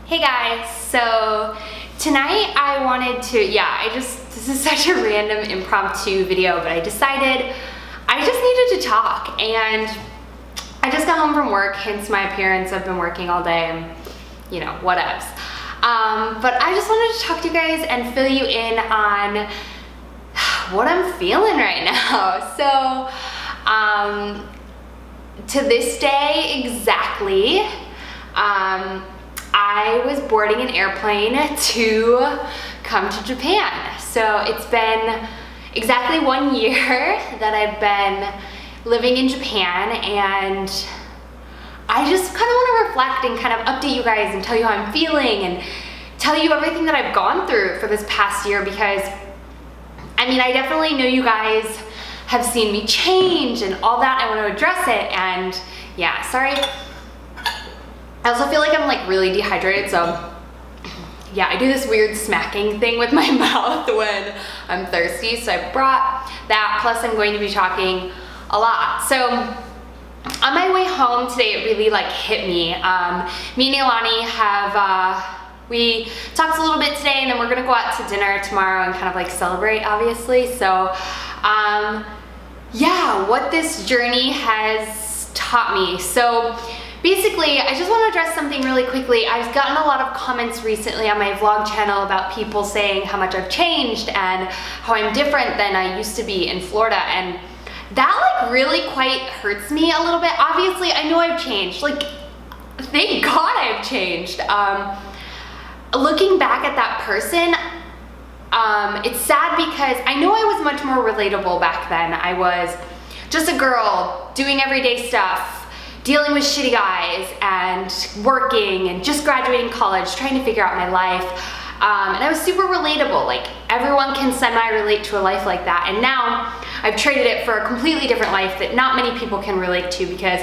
Hey guys, so tonight I wanted to, this is such a random impromptu video, but I decided I just needed to talk, and I just got home from work, hence my appearance. I've been working all day and, whatevs. But I just wanted to talk to you guys and fill you in on what I'm feeling right now. So, to this day exactly, I was boarding an airplane to come to Japan. So it's been exactly 1 year that I've been living in Japan, and I just kind of want to reflect and kind of update you guys and tell you how I'm feeling and tell you everything that I've gone through for this past year, because I definitely know you guys have seen me change and all that. I want to address it, and yeah, sorry. I also feel like I'm really dehydrated, so yeah, I do this weird smacking thing with my mouth when I'm thirsty, so I brought that, plus I'm going to be talking a lot. So on my way home today, it really hit me. Me and Ilani we talked a little bit today, and then we're gonna go out to dinner tomorrow and kind of celebrate, obviously. So yeah, what this journey has taught me. So basically, I just want to address something really quickly. I've gotten a lot of comments recently on my vlog channel about people saying how much I've changed and how I'm different than I used to be in Florida, and that really quite hurts me a little bit. Obviously, I know I've changed. Thank God I've changed. Looking back at that person, it's sad because I know I was much more relatable back then. I was just a girl doing everyday stuff, dealing with shitty guys and working and just graduating college, trying to figure out my life. And I was super relatable. Everyone can semi-relate to a life like that. And now I've traded it for a completely different life that not many people can relate to, because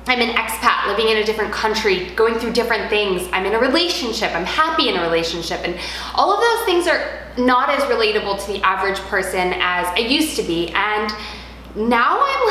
I'm an expat living in a different country, going through different things. I'm in a relationship, I'm happy in a relationship, and all of those things are not as relatable to the average person as I used to be. And now I'm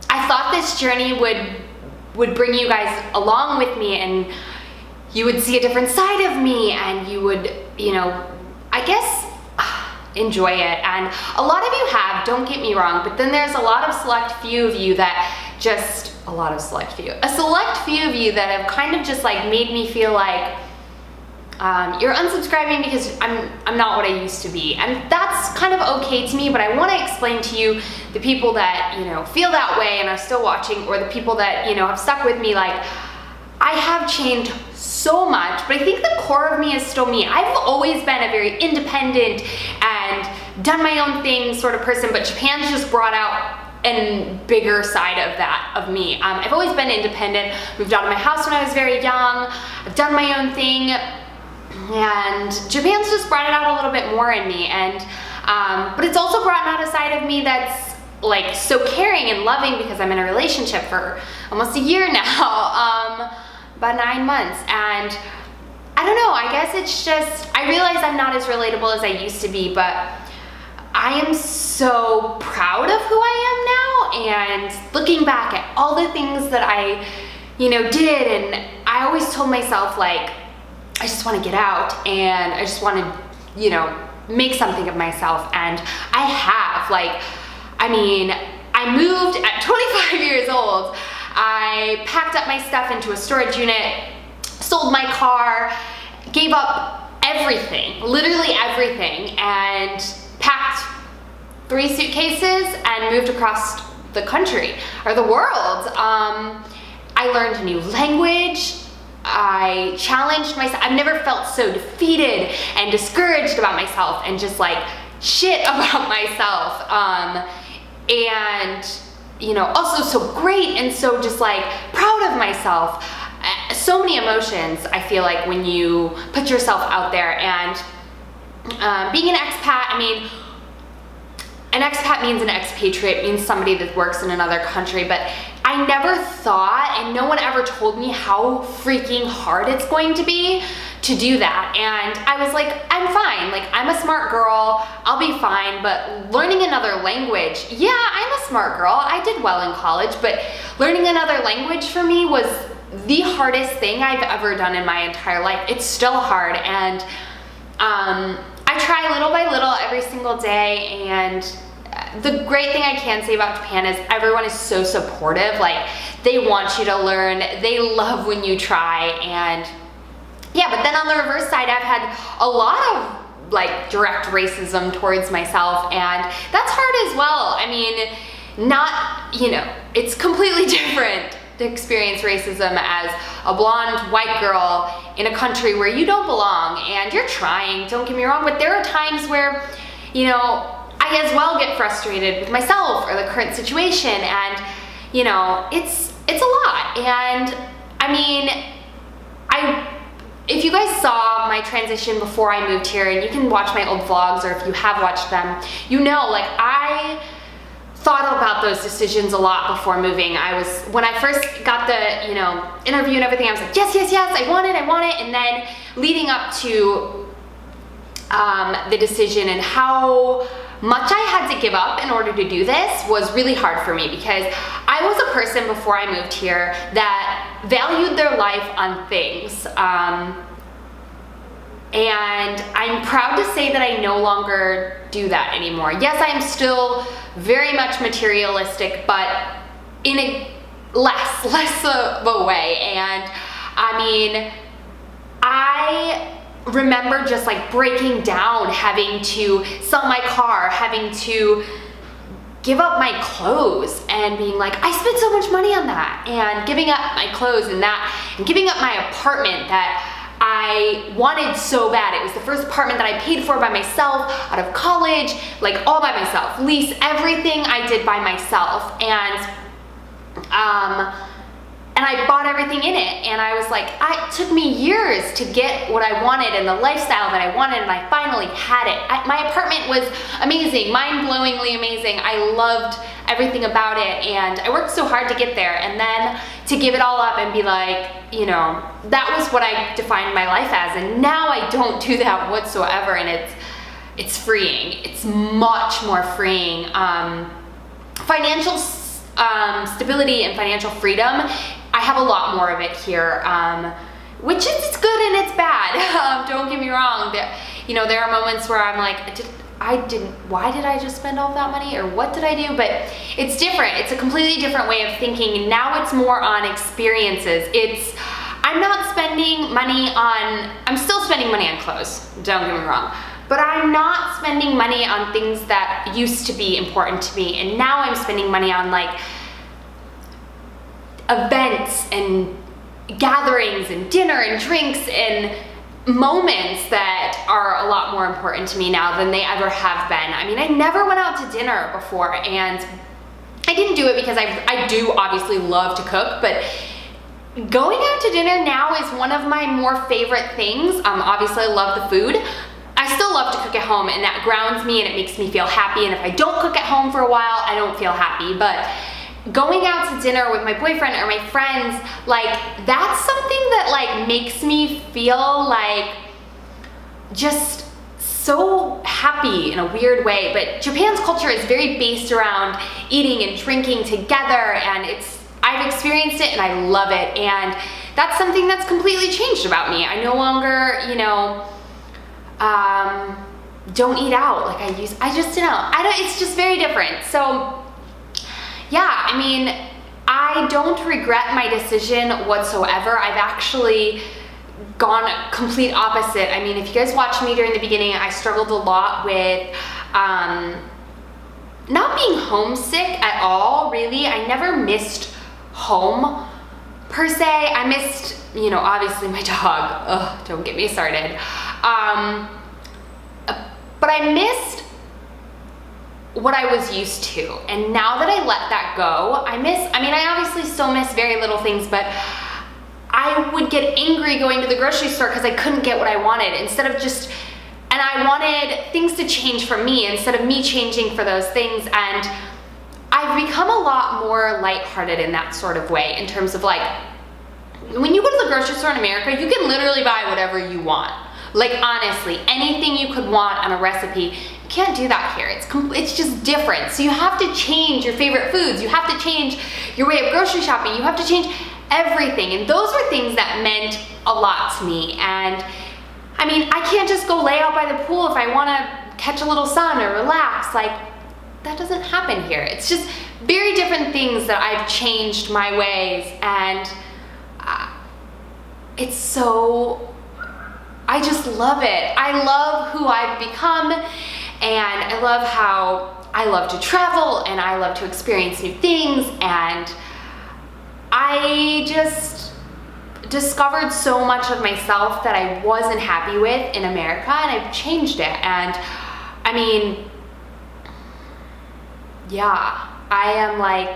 I thought this journey would bring you guys along with me, and you would see a different side of me, and you would, I guess, enjoy it. And a lot of you have, don't get me wrong, but then there's a select few of you that have kind of just made me feel you're unsubscribing because I'm not what I used to be. And that's kind of okay to me, but I want to explain to you, the people that, feel that way and are still watching, or the people that, have stuck with me, I have changed so much, but I think the core of me is still me. I've always been a very independent and done my own thing sort of person, but Japan's just brought out a bigger side of that of me. I've always been independent, moved out of my house when I was very young, I've done my own thing, and Japan's just brought it out a little bit more in me. And but it's also brought out a side of me that's so caring and loving, because I'm in a relationship for almost a year now, about 9 months. And I don't know, I guess it's just, I realize I'm not as relatable as I used to be, but I am so proud of who I am now, and looking back at all the things that I did, and I always told myself I just want to get out, and I just want to make something of myself, and I have. I moved at 25 years old. I packed up my stuff into a storage unit, sold my car, gave up everything, literally everything, and packed 3 suitcases and moved across the country, or the world. I learned a new language. I challenged myself. I've never felt so defeated and discouraged about myself, and just shit about myself. And also so great, and so just proud of myself. So many emotions, I feel when you put yourself out there. And being an expat, an expat means an expatriate, means somebody that works in another country, but I never thought, and no one ever told me how freaking hard it's going to be to do that. And I was I'm fine, I'm a smart girl, I'll be fine. But learning another language, yeah, I'm a smart girl, I did well in college, but learning another language for me was the hardest thing I've ever done in my entire life. It's still hard, and I try little by little every single day, and the great thing I can say about Japan is everyone is so supportive. Like, they want you to learn, they love when you try, and yeah, but then on the reverse side, I've had a lot of like direct racism towards myself, and that's hard as well. I mean, not, you know, it's completely different to experience racism as a blonde white girl in a country where you don't belong, and you're trying, don't get me wrong, but there are times where, you know, I as well get frustrated with myself or the current situation, and you know, it's a lot. And I mean, if you guys saw my transition before I moved here, and you can watch my old vlogs, or if you have watched them, you know, like, I thought about those decisions a lot before moving. When I first got the, you know, interview and everything, I was like, yes, yes, yes, I want it. And then leading up to the decision and how much I had to give up in order to do this was really hard for me, because I was a person before I moved here that valued their life on things. And I'm proud to say that I no longer do that anymore. Yes, I am still very much materialistic, but in a less of a way. And I mean, I remember just like breaking down, having to sell my car, having to give up my clothes, and being like, I spent so much money on that, and giving up my clothes and that, and giving up my apartment that I wanted so bad. It was the first apartment that I paid for by myself out of college, like all by myself, lease, everything I did by myself. And I bought everything in it, and I was like, it took me years to get what I wanted and the lifestyle that I wanted, and I finally had it. My apartment was amazing, mind-blowingly amazing. I loved everything about it, and I worked so hard to get there, and then to give it all up and be like, you know, that was what I defined my life as, and now I don't do that whatsoever, and it's freeing. It's much more freeing. Financial stability and financial freedom, I have a lot more of it here, which is, it's good and it's bad. Don't get me wrong. You know, there are moments where I'm like, why did I just spend all that money, or what did I do? But it's different. It's a completely different way of thinking. Now it's more on experiences. I'm not spending money on, I'm still spending money on clothes, don't get me wrong, but I'm not spending money on things that used to be important to me, and now I'm spending money on like events and gatherings and dinner and drinks and moments that are a lot more important to me now than they ever have been. I mean, I never went out to dinner before, and I didn't do it because I do obviously love to cook, but going out to dinner now is one of my more favorite things. Obviously I love the food. I still love to cook at home, and that grounds me and it makes me feel happy, and if I don't cook at home for a while, I don't feel happy. But going out to dinner with my boyfriend or my friends, like, that's something that like makes me feel like just so happy in a weird way. But Japan's culture is very based around eating and drinking together, and I've experienced it and I love it, and that's something that's completely changed about me. I no longer, you know, don't eat out like I used. It's just very different. So yeah, I mean, I don't regret my decision whatsoever. I've actually gone complete opposite. I mean, if you guys watched me during the beginning, I struggled a lot with not being homesick at all, really. I never missed home per se. I missed, you know, obviously my dog. Ugh, don't get me started. But I missed what I was used to, and now that I let that go, I obviously still miss very little things, but I would get angry going to the grocery store because I couldn't get what I wanted, and I wanted things to change for me instead of me changing for those things. And I've become a lot more lighthearted in that sort of way, in terms of like, when you go to the grocery store in America, you can literally buy whatever you want. Like, honestly, anything you could want on a recipe, you can't do that here. It's just different. So you have to change your favorite foods. You have to change your way of grocery shopping. You have to change everything. And those were things that meant a lot to me. And I mean, I can't just go lay out by the pool if I want to catch a little sun or relax. Like, that doesn't happen here. It's just very different things that I've changed my ways, and it's so, I just love it. I love who I've become, and I love how I love to travel, and I love to experience new things, and I just discovered so much of myself that I wasn't happy with in America, and I've changed it. And I mean, yeah, I am like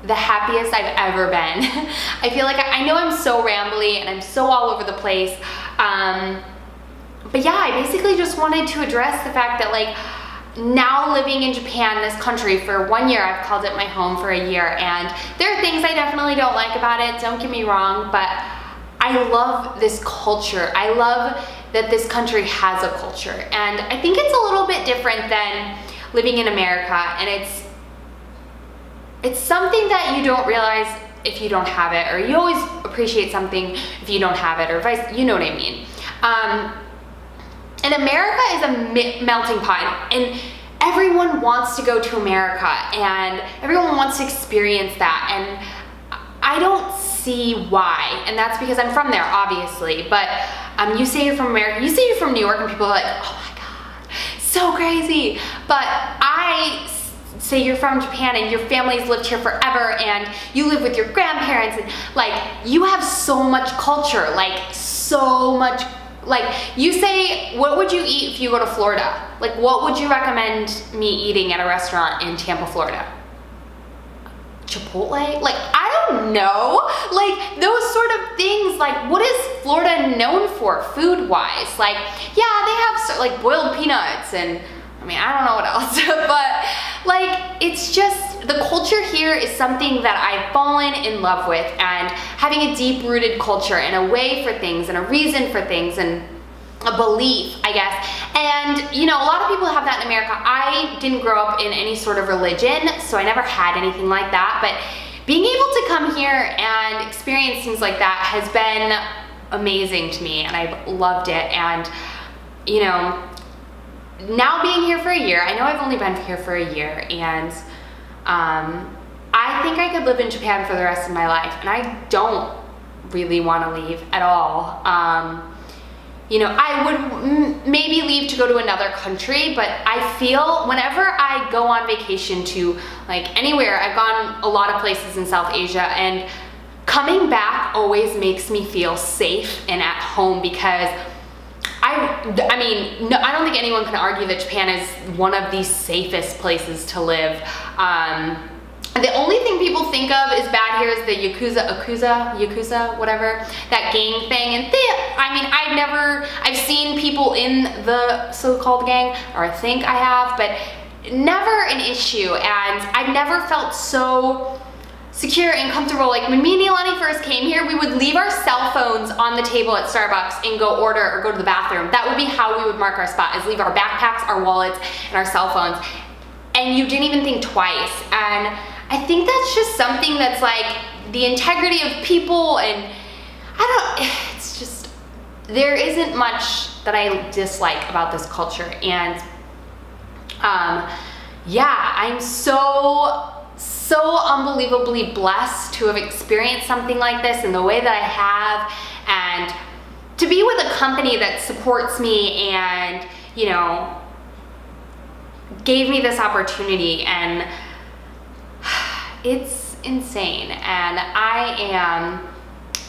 the happiest I've ever been. I feel like I know I'm so rambly and I'm so all over the place. But yeah, I basically just wanted to address the fact that, like, now living in Japan, this country, for 1 year, I've called it my home for a year, and there are things I definitely don't like about it, don't get me wrong, but I love this culture. I love that this country has a culture, and I think it's a little bit different than living in America, and it's something that you don't realize if you don't have it, or you always appreciate something if you don't have it, or vice, you know what I mean. And America is a melting pot, and everyone wants to go to America, and everyone wants to experience that, and I don't see why, and that's because I'm from there, obviously, but you say you're from America, you say you're from New York, and people are like, oh my God, so crazy, but I say you're from Japan and your family's lived here forever and you live with your grandparents, and like, you have so much culture, like so much. Like, you say, what would you eat if you go to Florida? Like, what would you recommend me eating at a restaurant in Tampa, Florida? Chipotle? Like, I don't know. Like, those sort of things. Like, what is Florida known for food-wise? Like, yeah, they have like boiled peanuts, and I mean, I don't know what else, but like, it's just, the culture here is something that I've fallen in love with, and having a deep-rooted culture and a way for things and a reason for things and a belief, I guess. And you know, a lot of people have that in America. I didn't grow up in any sort of religion, so I never had anything like that, but being able to come here and experience things like that has been amazing to me, and I've loved it. And you know, now being here for a year, I know I've only been here for a year, and I think I could live in Japan for the rest of my life, and I don't really want to leave at all. You know, I would maybe leave to go to another country, but I feel whenever I go on vacation to like anywhere, I've gone a lot of places in South Asia, and coming back always makes me feel safe and at home, because I mean, no, I don't think anyone can argue that Japan is one of the safest places to live. The only thing people think of is bad here is the Yakuza, whatever, that gang thing. And I mean, I've seen people in the so-called gang, or I think I have, but never an issue. And I've never felt so secure and comfortable. Like, when me and Neilani first came here, we would leave our cell phones on the table at Starbucks and go order or go to the bathroom. That would be how we would mark our spot, is leave our backpacks, our wallets, and our cell phones. And you didn't even think twice. And I think that's just something that's like the integrity of people, and it's just, there isn't much that I dislike about this culture. And yeah, I'm so unbelievably blessed to have experienced something like this in the way that I have, and to be with a company that supports me and, you know, gave me this opportunity. And it's insane, and I've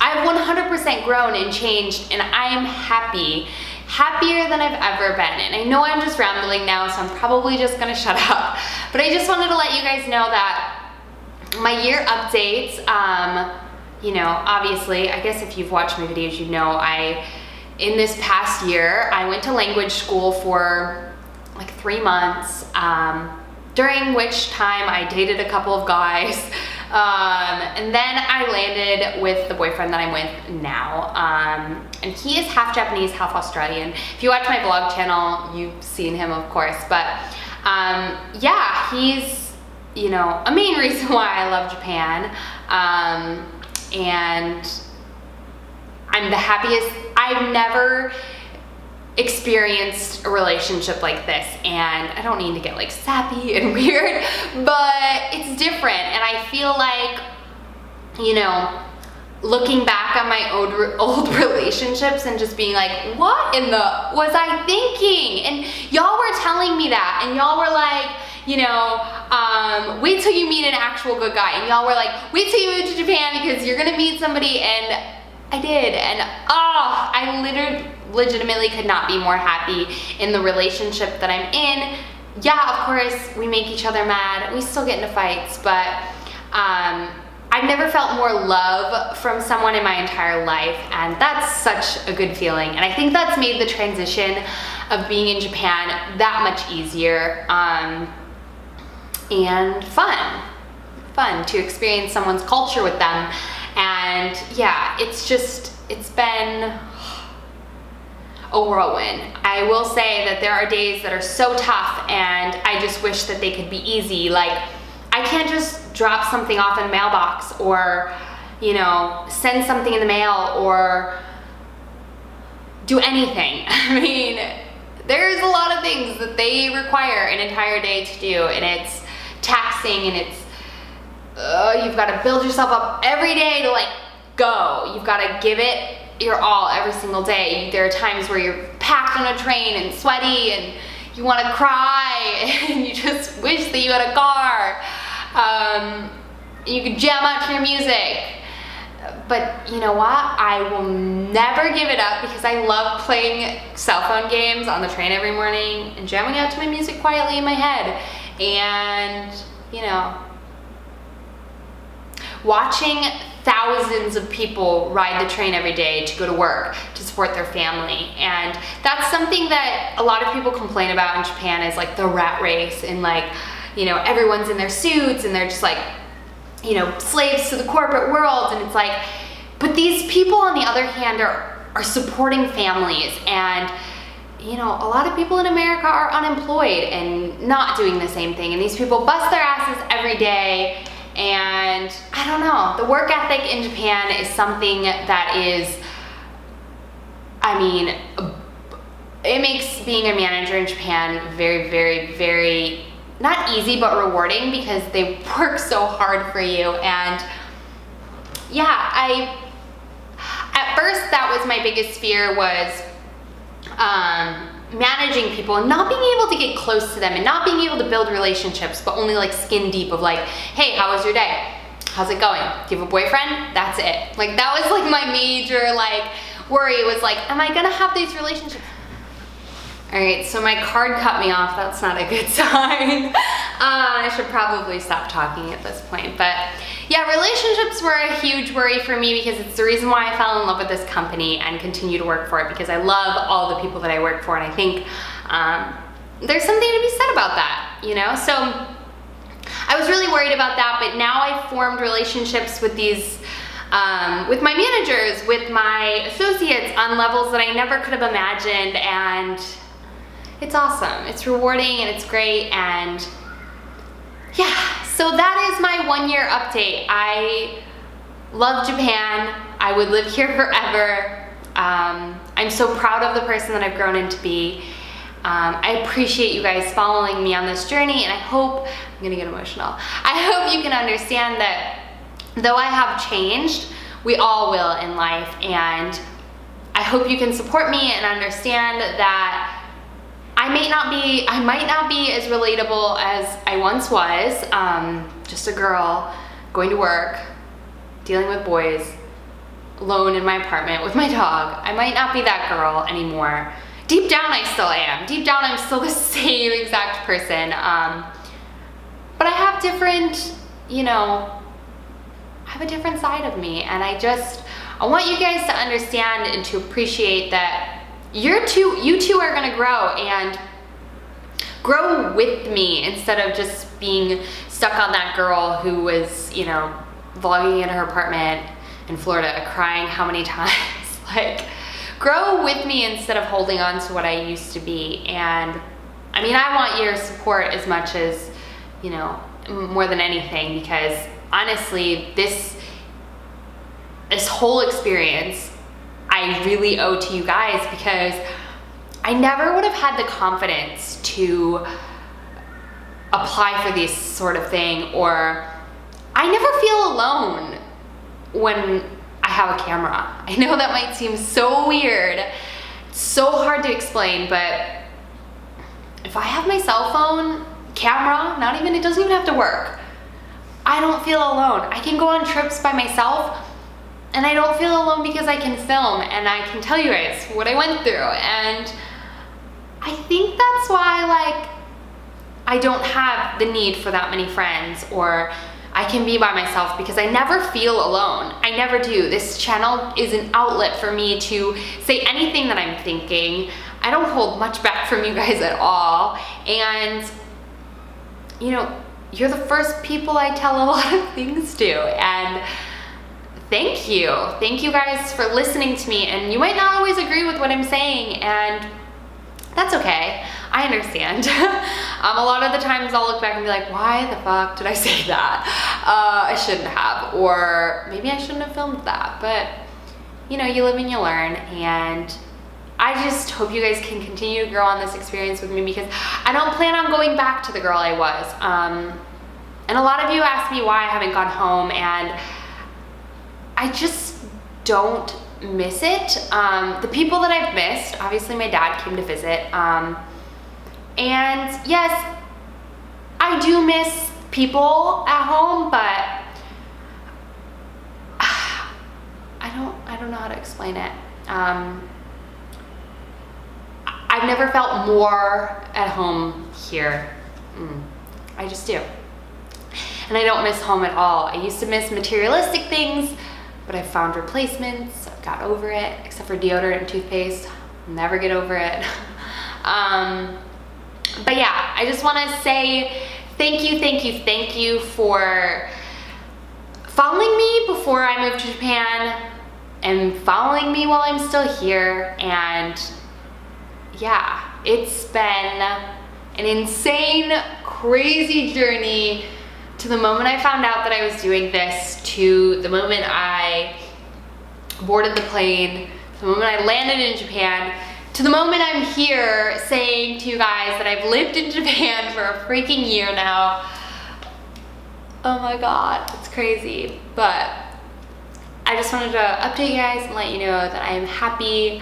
100% grown and changed, and I am happier than I've ever been. And I know I'm just rambling now, so I'm probably just gonna shut up, but I just wanted to let you guys know that my year updates, you know, obviously, I guess if you've watched my videos, you know, in this past year, I went to language school for like 3 months, during which time I dated a couple of guys, and then I landed with the boyfriend that I'm with now, and he is half Japanese, half Australian. If you watch my vlog channel, you've seen him, of course, but yeah, he's, you know, a main reason why I love Japan. and I'm the happiest. I've never experienced a relationship like this, and I don't need to get like sappy and weird, but it's different. And I feel like, you know, looking back on my old relationships and just being like, what in the was I thinking? And y'all were telling me that, and y'all were like, you know, wait till you meet an actual good guy. And y'all were like, wait till you move to Japan because you're gonna meet somebody. And I did, and I legitimately could not be more happy in the relationship that I'm in. Yeah, of course, we make each other mad. We still get into fights, but I've never felt more love from someone in my entire life, and that's such a good feeling. And I think that's made the transition of being in Japan that much easier and fun to experience someone's culture with them. And yeah, it's been a whirlwind. I will say that there are days that are so tough, and I just wish that they could be easy. Like, I can't just drop something off in a mailbox, or, you know, send something in the mail, or do anything. I mean, there's a lot of things that they require an entire day to do, and it's taxing, and it's you've got to build yourself up every day to like go. You've got to give it your all every single day. There are times where you're packed on a train and sweaty and you want to cry and you just wish that you had a car. You could jam out to your music. But you know what? I will never give it up because I love playing cell phone games on the train every morning and jamming out to my music quietly in my head. And, you know, watching thousands of people ride the train every day to go to work, to support their family. And that's something that a lot of people complain about in Japan, is like the rat race, and like, you know, everyone's in their suits and they're just like, you know, slaves to the corporate world. And it's like, but these people on the other hand are supporting families. And, you know, a lot of people in America are unemployed and not doing the same thing. And these people bust their asses every day. And I don't know, the work ethic in Japan is something that is, I mean, it makes being a manager in Japan very, very, very, not easy, but rewarding, because they work so hard for you. And yeah, at first that was my biggest fear, was managing people and not being able to get close to them and not being able to build relationships, but only like skin deep of like, hey, how was your day? How's it going? Do you have a boyfriend? That's it. Like, that was like my major like worry, was like, am I gonna have these relationships? All right, so my card cut me off. That's not a good sign. I should probably stop talking at this point. But yeah, relationships were a huge worry for me, because it's the reason why I fell in love with this company and continue to work for it, because I love all the people that I work for. And I think there's something to be said about that, you know? So I was really worried about that, but now I've formed relationships with these with my managers, with my associates, on levels that I never could have imagined. And it's awesome. It's rewarding and it's great. And yeah, so that is my 1 year update. I love Japan. I would live here forever. I'm so proud of the person that I've grown into be. I appreciate you guys following me on this journey, and I hope, I'm gonna get emotional, I hope you can understand that though I have changed, we all will in life. And I hope you can support me and understand that I might not be as relatable as I once was, just a girl going to work, dealing with boys, alone in my apartment with my dog. I might not be that girl anymore. Deep down, I still am. Deep down, I'm still the same exact person. But I have different, you know, I have a different side of me. And I want you guys to understand and to appreciate that you two are gonna grow, and grow with me, instead of just being stuck on that girl who was, you know, vlogging in her apartment in Florida, crying how many times. Like, grow with me instead of holding on to what I used to be. And I mean, I want your support as much as, you know, more than anything, because honestly, this whole experience I really owe to you guys, because I never would have had the confidence to apply for this sort of thing, or I never feel alone when I have a camera. I know that might seem so weird, so hard to explain, but if I have my cell phone camera, it doesn't even have to work, I don't feel alone. I can go on trips by myself and I don't feel alone because I can film and I can tell you guys what I went through. And I think that's why, like, I don't have the need for that many friends, or I can be by myself, because I never feel alone. I never do. This channel is an outlet for me to say anything that I'm thinking. I don't hold much back from you guys at all. And, you know, you're the first people I tell a lot of things to. And thank you. Thank you guys for listening to me. And you might not always agree with what I'm saying, and that's okay. I understand. A lot of the times I'll look back and be like, why the fuck did I say that? I shouldn't have, or maybe I shouldn't have filmed that. But, you know, you live and you learn, and I just hope you guys can continue to grow on this experience with me, because I don't plan on going back to the girl I was. And a lot of you ask me why I haven't gone home, and I just don't miss it. The people that I've missed, obviously my dad came to visit, and yes, I do miss people at home, but I don't know how to explain it. I've never felt more at home here. I just do. And I don't miss home at all. I used to miss materialistic things, but I've found replacements. I've got over it, except for deodorant and toothpaste. I'll never get over it. But yeah, I just want to say thank you for following me before I moved to Japan, and following me while I'm still here. And yeah, it's been an insane, crazy journey to the moment I found out that I was doing this, to the moment I boarded the plane, to the moment I landed in Japan, to the moment I'm here saying to you guys that I've lived in Japan for a freaking year now. Oh my God, it's crazy. But I just wanted to update you guys and let you know that I'm happier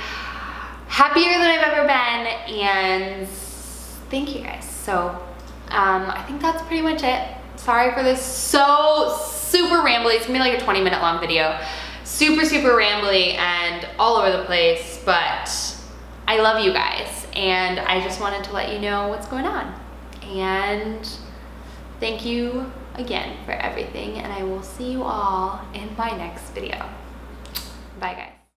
than I've ever been, and thank you guys. So I think that's pretty much it. Sorry for this so super rambly. It's gonna be like a 20-minute long video. Super rambly and all over the place, but I love you guys, and I just wanted to let you know what's going on. And thank you again for everything, and I will see you all in my next video. Bye guys.